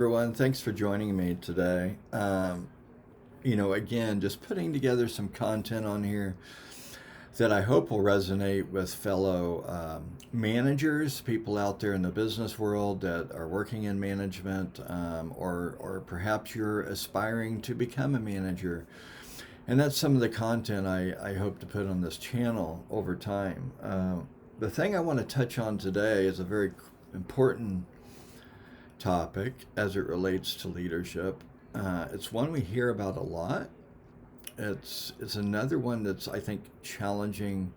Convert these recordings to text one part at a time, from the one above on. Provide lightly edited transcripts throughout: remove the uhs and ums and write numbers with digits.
Everyone, thanks for joining me today. Again, just putting together some content on here that I hope will resonate with fellow managers, people out there in the business world that are working in management, or perhaps you're aspiring to become a manager. And that's some of the content I hope to put on this channel over time. The thing I want to touch on today is a very important topic as it relates to leadership. It's one we hear about a lot. It's another one that's I think challenging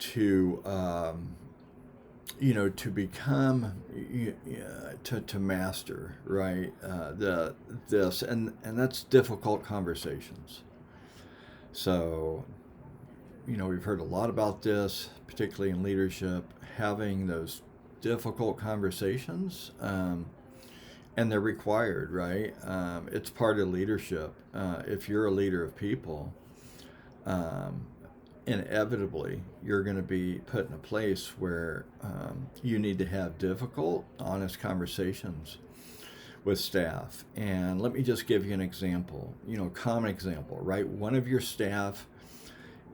to to become to master, right? The this and that's difficult conversations. So we've heard a lot about this, particularly in leadership, having those difficult conversations. And they're required, right? It's part of leadership. If you're a leader of people, um, inevitably you're going to be put in a place where you need to have difficult, honest conversations with staff. And let me just give you an example, common example, right? One of your staff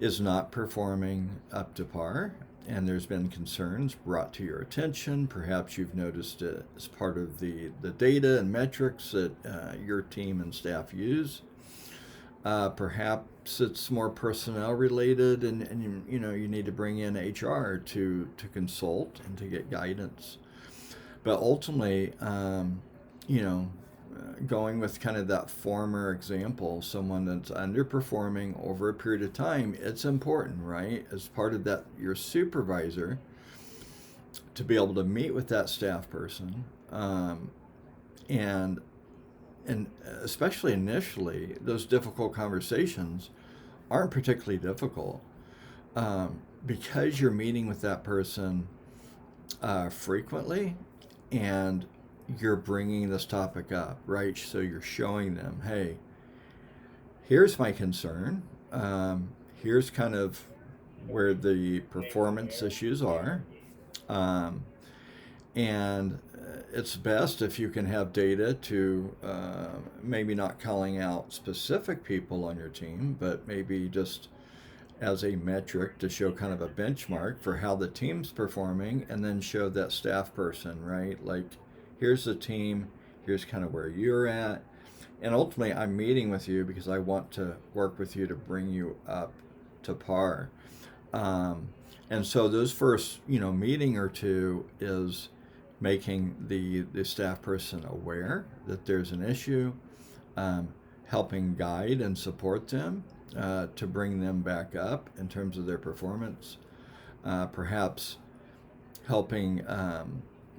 is not performing up to par, and there's been concerns brought to your attention. Perhaps you've noticed it as part of the data and metrics that your team and staff use. Perhaps it's more personnel related, and you need to bring in HR to consult and to get guidance. But ultimately, you know, going with kind of that former example, someone that's underperforming over a period of time, it's important, right? As part of that, your supervisor to be able to meet with that staff person, and and especially initially, those difficult conversations aren't particularly difficult because you're meeting with that person frequently, and you're bringing this topic up, right? So you're showing them, hey, here's my concern. Here's kind of where the performance issues are. Um, and it's best if you can have data to maybe not calling out specific people on your team, but maybe just as a metric to show kind of a benchmark for how the team's performing, and then show that staff person, right? Like, here's the team, here's kind of where you're at. And ultimately, I'm meeting with you because I want to work with you to bring you up to par. Um, and so those first, meeting or two is making the staff person aware that there's an issue, um, helping guide and support them to bring them back up in terms of their performance, perhaps helping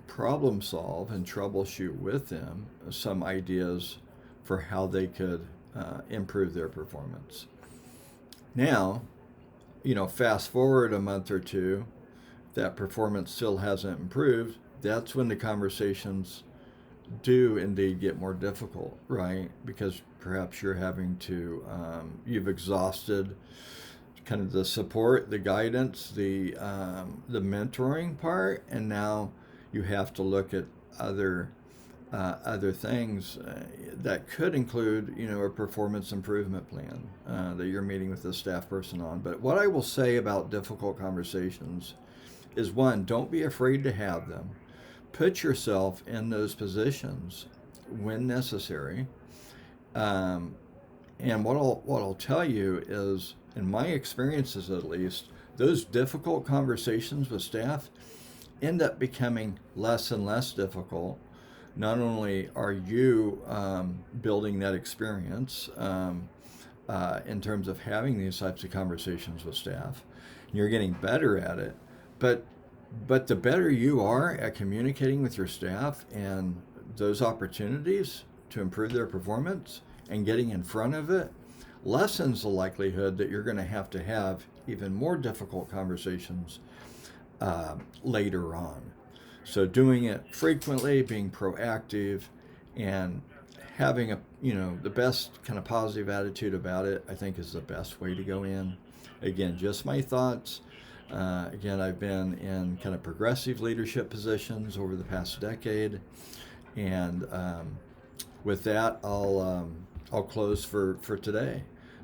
problem solve and troubleshoot with them some ideas for how they could improve their performance. Now, fast forward a month or two, that performance still hasn't improved. That's when the conversations do indeed get more difficult, right? Because perhaps you're having to, you've exhausted kind of the support, the guidance, the mentoring part, and now you have to look at other other things that could include, a performance improvement plan that you're meeting with the staff person on. But what I will say about difficult conversations is, one, don't be afraid to have them. Put yourself in those positions when necessary. Um, and what I'll tell you is, in my experiences at least, those difficult conversations with staff end up becoming less and less difficult. Not only are you building that experience in terms of having these types of conversations with staff, you're getting better at it, but the better you are at communicating with your staff and those opportunities to improve their performance and getting in front of it lessens the likelihood that you're going to have even more difficult conversations later on. So doing it frequently, being proactive, and having the best kind of positive attitude about it, I think is the best way to go in. Again, just my thoughts. Again, I've been in kind of progressive leadership positions over the past decade, And with that, I'll close for today.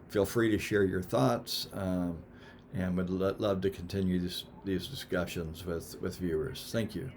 Feel free to share your thoughts, and would love to continue these discussions with viewers. Thank you.